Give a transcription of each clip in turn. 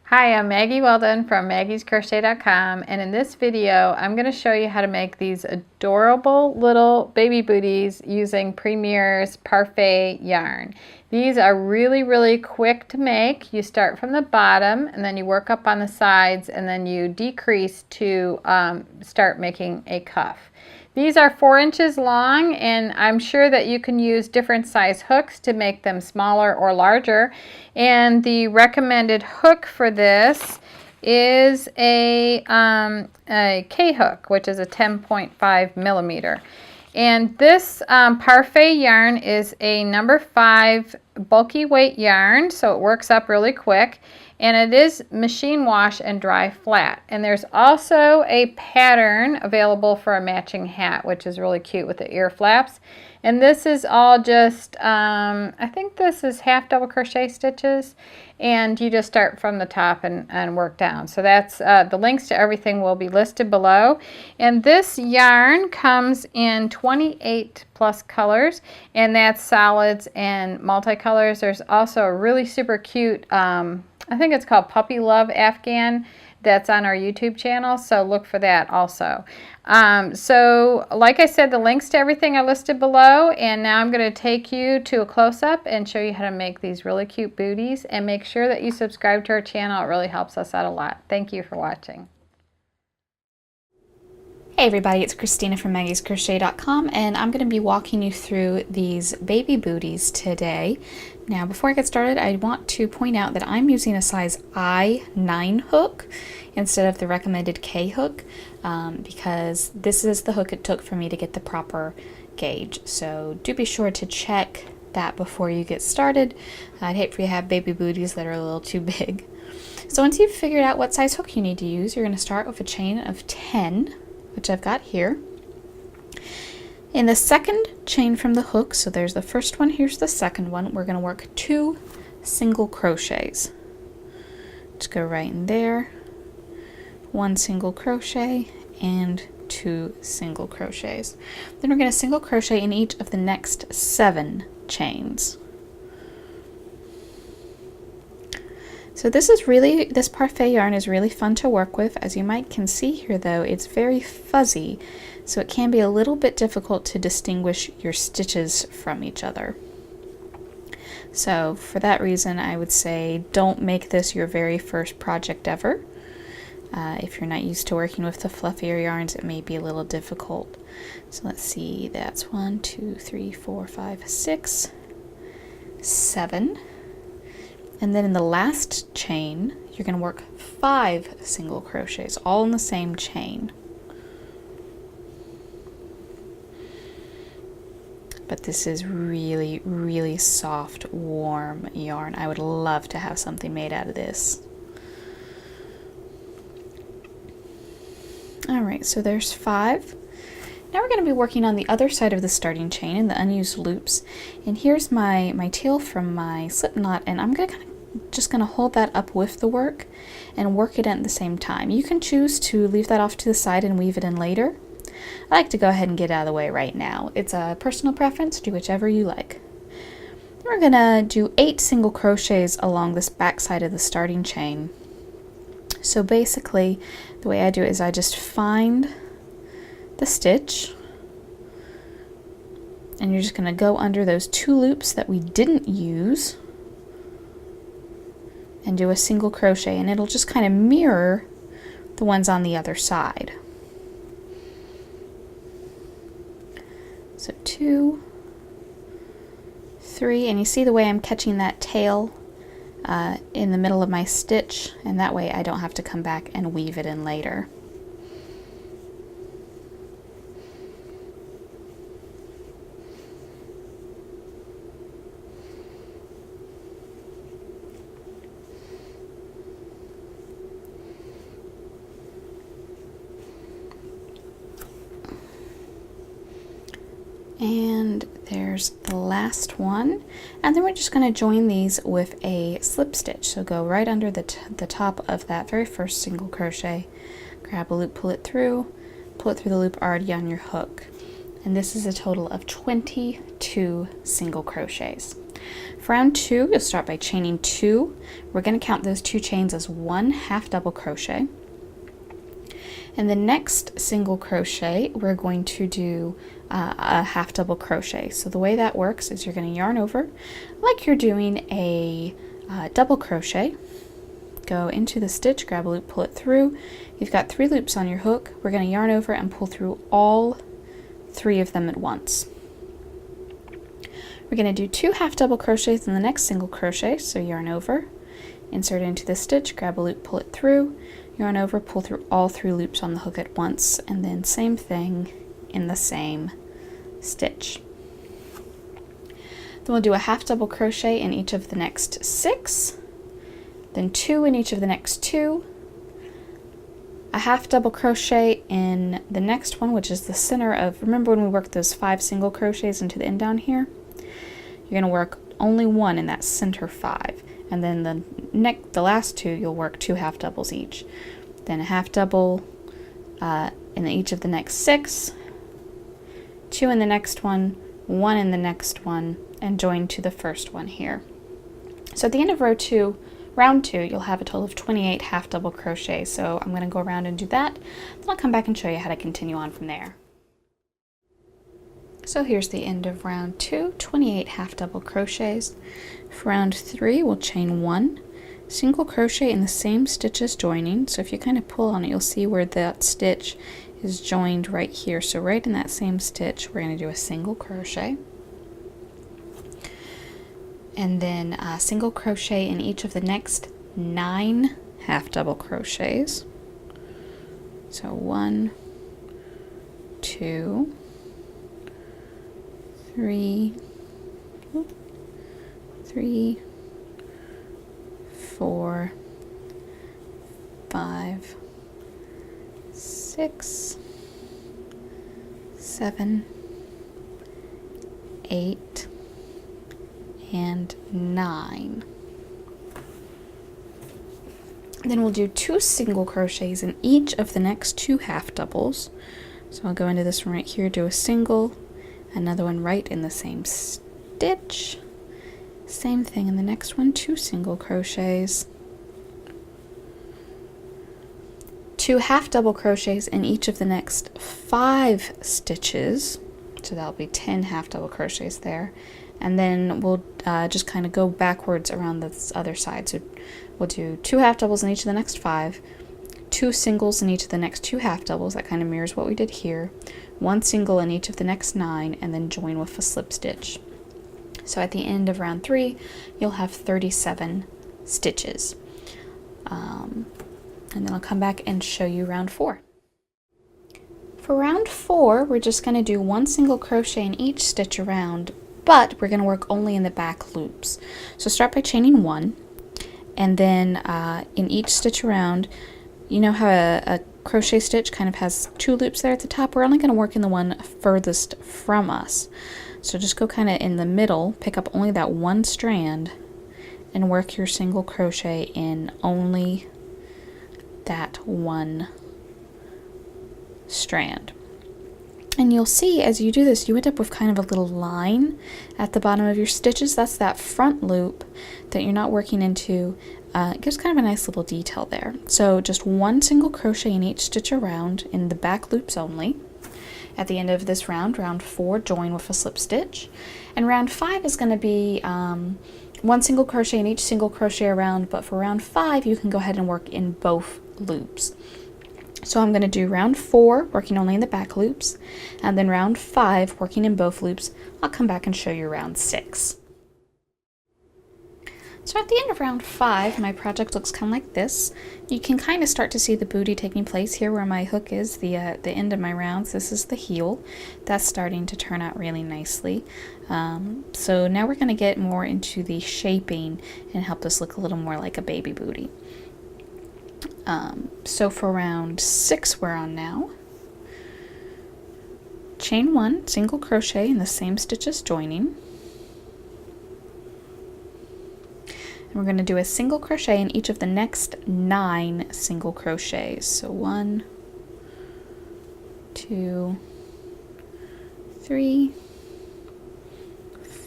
Hi, I'm Maggie Weldon from maggiescrochet.com, and in this video I'm going to show you how to make these adorable little baby booties using Premier's Parfait yarn. These are really quick to make. You start from the bottom and then you work up on the sides and then you decrease to start making a cuff. These are 4 inches long, and I'm sure that you can use different size hooks to make them smaller or larger. And the recommended hook for this is a K hook, which is a 10.5 millimeter. And this Parfait yarn is a number 5 bulky weight yarn, so it works up really quick. And it is machine wash and dry flat. And there's also a pattern available for a matching hat, which is really cute with the ear flaps. And this is all just, I think this is half double crochet stitches. And you just start from the top and work down. So that's, the links to everything will be listed below. And this yarn comes in 28 plus colors, and that's solids and multicolors. There's also a really super cute, I think it's called Puppy Love Afghan, that's on our YouTube channel, so look for that also. So like I said, the links to everything are listed below, and now I'm going to take you to a close-up and show you how to make these really cute booties, and make sure that you subscribe to our channel. It really helps us out a lot. Thank you for watching. Hey everybody, it's Christina from maggiescrochet.com, and I'm going to be walking you through these baby booties today. Now before I get started, I want to point out that I'm using a size I9 hook instead of the recommended K hook, because this is the hook it took for me to get the proper gauge. So do be sure to check that before you get started. I'd hate for you to have baby booties that are a little too big. So once you've figured out what size hook you need to use, you're going to start with a chain of 10, which I've got here. In the second chain from the hook, so there's the first one, here's the second one, we're going to work 2 single crochets. Just go right in there, 1 single crochet and 2 single crochets. Then we're going to single crochet in each of the next 7 chains. So this Parfait yarn is really fun to work with. As you might can see here though, it's very fuzzy, so it can be a little bit difficult to distinguish your stitches from each other. So for that reason, I would say don't make this your very first project ever. If you're not used to working with the fluffier yarns, it may be a little difficult. So let's see, that's 1, 2, 3, 4, 5, 6, 7. And then in the last chain, you're going to work 5 single crochets, all in the same chain. But this is really soft, warm yarn. I would love to have something made out of this. Alright, so there's 5. Now we're going to be working on the other side of the starting chain in the unused loops. And here's my tail from my slip knot, and I'm just going to hold that up with the work and work it in at the same time. You can choose to leave that off to the side and weave it in later. I like to go ahead and get it out of the way right now. It's a personal preference, do whichever you like. We're going to do 8 single crochets along this back side of the starting chain. So basically, the way I do it is I just find the stitch, and you're just going to go under those 2 loops that we didn't use and do a single crochet, and it'll just kind of mirror the ones on the other side. So 2, 3, and you see the way I'm catching that tail in the middle of my stitch, and that way I don't have to come back and weave it in later. And there's the last one, and then we're just going to join these with a slip stitch. So go right under the top of that very first single crochet, grab a loop, pull it through, pull it through the loop already on your hook. And this is a total of 22 single crochets. For round 2, you'll start by chaining 2. We're going to count those 2 chains as 1 half double crochet. And the next single crochet, we're going to do a half double crochet. So the way that works is you're going to yarn over like you're doing a double crochet. Go into the stitch, grab a loop, pull it through. You've got 3 loops on your hook. We're going to yarn over and pull through all 3 of them at once. We're going to do 2 half double crochets in the next single crochet, so yarn over, insert it into the stitch, grab a loop, pull it through, yarn over, pull through all 3 loops on the hook at once, and then same thing in the same stitch. Then we'll do a half double crochet in each of the next 6, then 2 in each of the next 2, a half double crochet in the next one, which is the center of, remember when we worked those 5 single crochets into the end down here? You're going to work only 1 in that center 5, and then the last 2 you'll work 2 half doubles each. Then a half double in each of the next 6, 2 in the next one, 1 in the next one, and join to the first one here. So at the end of round 2, you'll have a total of 28 half double crochets. So I'm going to go around and do that, then I'll come back and show you how to continue on from there. So here's the end of round 2, 28 half double crochets. For round 3, we'll chain 1, single crochet in the same stitch as joining. So if you kind of pull on it, you'll see where that stitch is joined right here. So right in that same stitch, we're going to do a single crochet. And then single crochet in each of the next 9 half double crochets. So 1, 2, 3, 4, 5, 6, 7, 8, and 9. Then we'll do 2 single crochets in each of the next 2 half doubles. So I'll go into this one right here, do a single, another one right in the same stitch, same thing in the next one, 2 single crochets, 2 half double crochets in each of the next 5 stitches, so that'll be 10 half double crochets there. And then we'll just kind of go backwards around this other side. So we'll do 2 half doubles in each of the next 5, 2 singles in each of the next 2 half doubles, that kind of mirrors what we did here, 1 single in each of the next 9, and then join with a slip stitch. So at the end of round 3, you'll have 37 stitches. And then I'll come back and show you round 4. For round 4, we're just going to do 1 single crochet in each stitch around, but we're going to work only in the back loops. So start by chaining 1, and then in each stitch around, you know how a crochet stitch kind of has 2 loops there at the top? We're only going to work in the one furthest from us. So just go kind of in the middle, pick up only that 1 strand, and work your single crochet in only that 1 strand. And you'll see as you do this, you end up with kind of a little line at the bottom of your stitches. That's that front loop that you're not working into. It gives kind of a nice little detail there. So just 1 single crochet in each stitch around in the back loops only. At the end of this round, round 4, join with a slip stitch. And round 5 is going to be 1 single crochet in each single crochet around, but for round 5, you can go ahead and work in both loops. So I'm going to do round 4, working only in the back loops, and then round 5, working in both loops. I'll come back and show you round 6. So at the end of round 5, my project looks kind of like this. You can kind of start to see the booty taking place here where my hook is, the end of my rounds. This is the heel. That's starting to turn out really nicely. So now we're going to get more into the shaping and help this look a little more like a baby booty. So for round 6 we're on now. Chain 1, single crochet in the same stitch as joining. And we're going to do a single crochet in each of the next 9 single crochets. So 1, 2, 3,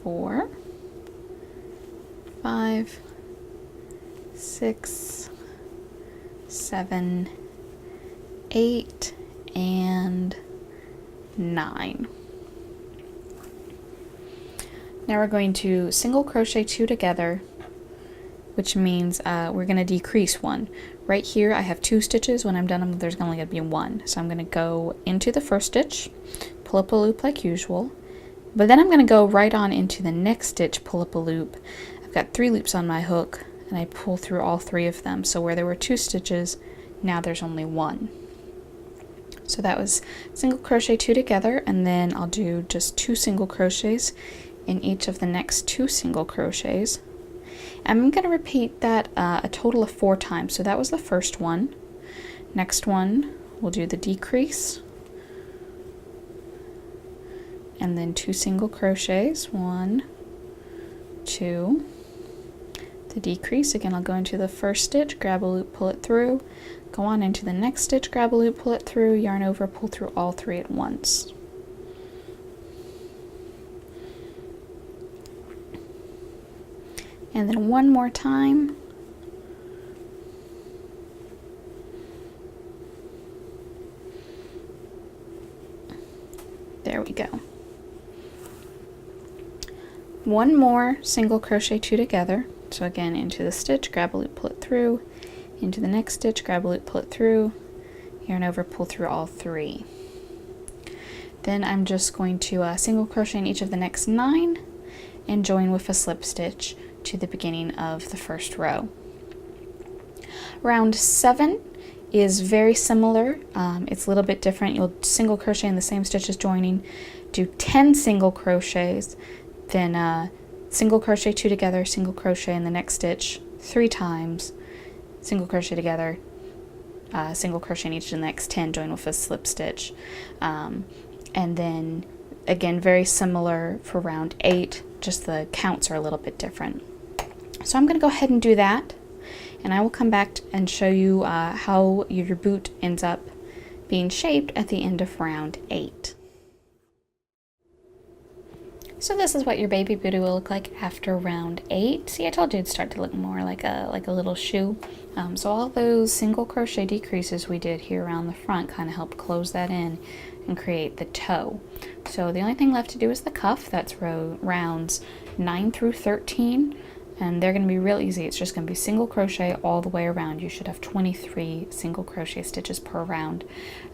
4, 5, 6, 7, 8, and 9. Now we're going to single crochet 2 together, which means we're going to decrease 1. Right here I have 2 stitches. When I'm done, there's only going to be 1. So I'm going to go into the first stitch, pull up a loop like usual, but then I'm going to go right on into the next stitch, pull up a loop. I've got 3 loops on my hook, and I pull through all 3 of them. So where there were 2 stitches, now there's only 1. So that was single crochet 2 together, and then I'll do just 2 single crochets in each of the next 2 single crochets. I'm going to repeat that a total of 4 times. So that was the first one. Next one, we'll do the decrease, and then 2 single crochets, 1, 2, the decrease. Again, I'll go into the first stitch, grab a loop, pull it through, go on into the next stitch, grab a loop, pull it through, yarn over, pull through all 3 at once. And then one more time. There we go. One more single crochet 2 together. So again, into the stitch, grab a loop, pull it through, into the next stitch, grab a loop, pull it through, yarn over, pull through all 3. Then I'm just going to single crochet in each of the next 9 and join with a slip stitch to the beginning of the first row. Round 7 is very similar. It's a little bit different. You'll single crochet in the same stitch as joining, do 10 single crochets, then single crochet 2 together, single crochet in the next stitch 3 times, single crochet together, single crochet in each of the next 10, join with a slip stitch, and then again very similar for round 8, just the counts are a little bit different. So I'm going to go ahead and do that, and I will come back and show you how your boot ends up being shaped at the end of round 8. So this is what your baby booty will look like after round 8. See, I told you it'd start to look more like a little shoe. So all those single crochet decreases we did here around the front kind of help close that in and create the toe. So the only thing left to do is the cuff. That's rounds 9 through 13. And they're going to be real easy. It's just going to be single crochet all the way around. You should have 23 single crochet stitches per round.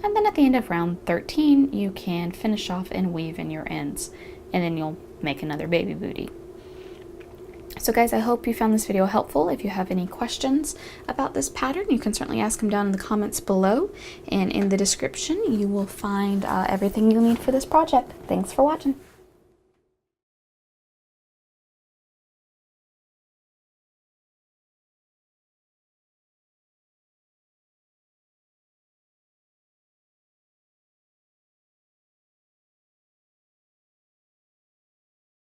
And then at the end of round 13, you can finish off and weave in your ends. And then you'll make another baby booty. So guys, I hope you found this video helpful. If you have any questions about this pattern, you can certainly ask them down in the comments below. And in the description, you will find everything you'll need for this project. Thanks for watching.